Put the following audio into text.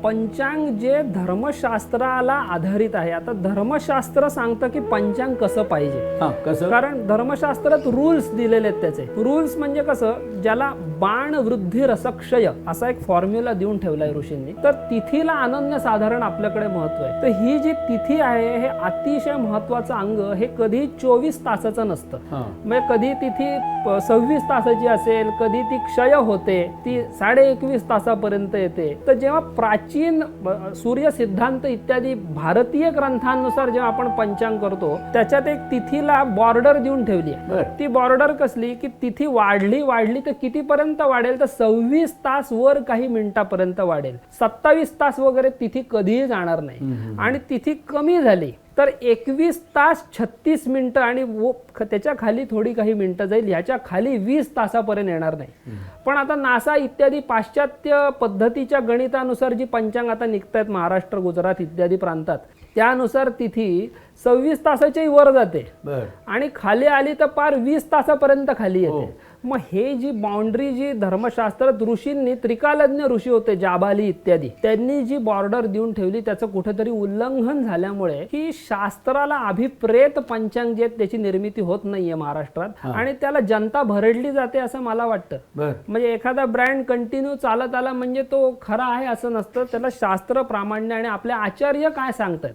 पंचांग जे धर्मशास्त्राला आधारित आहे. आता धर्मशास्त्र सांगतं की पंचांग कसं पाहिजे, कसं? कारण धर्मशास्त्रात रूल्स दिलेले आहेत. त्याचे रूल्स म्हणजे कसं, ज्याला बाण वृद्धी रसक्षय असा एक फॉर्म्युला देऊन ठेवलाय ऋषींनी. तर तिथीला अनन्यसाधारण आपल्याकडे महत्व आहे. तर ही जी तिथी आहे हे अतिशय महत्वाचं अंग. हे कधी 24 तासाचं नसतं. म्हणजे कधी तिथी 26 तासाची असेल, कधी ती क्षय होते, ती 21.5 तासापर्यंत येते. तर जेव्हा प्राचीन सूर्य सिद्धांत इत्यादी भारतीय ग्रंथांनुसार जेव्हा आपण पंचांग करतो, त्याच्यात एक तिथीला बॉर्डर देऊन ठेवली आहे. ती बॉर्डर कसली की तिथी वाढली तर कितीपर्यंत वाढेल, तर 26 तास वर काही मिनिटापर्यंत वाढेल. 27 तास वगैरे तिथी कधीही जाणार नाही. आणि तिथी कमी झाली तर 21 तास 36 मिनिटं आणि त्याच्या खाली थोडी काही मिनिटं जाईल. ह्याच्या खाली 20 तासापर्यंत येणार नाही. पण आता नासा इत्यादी पाश्चात्य पद्धतीच्या गणितानुसार जी पंचांग आता निघतायत महाराष्ट्र, गुजरात इत्यादी प्रांतात, त्यानुसार तिथी 26 तासाच्याही वर जाते आणि खाली आली तर पार 20 तासापर्यंत खाली येते. मग हे जी बाउंड्री जी धर्मशास्त्रात ऋषींनी, त्रिकालज्ञ ऋषी होते जाबाली इत्यादी, त्यांनी जी बॉर्डर देऊन ठेवली त्याचं कुठेतरी उल्लंघन झाल्यामुळे ही शास्त्राला अभिप्रेत पंचांग जे त्याची निर्मिती होत नाहीये महाराष्ट्रात. आणि त्याला जनता भरडली जाते असं मला वाटतं. म्हणजे एखादा ब्रँड कंटिन्यू चालत आला म्हणजे तो खरा आहे असं नसतं. त्याला शास्त्र प्रामाण्य आणि आपले आचार्य काय सांगतात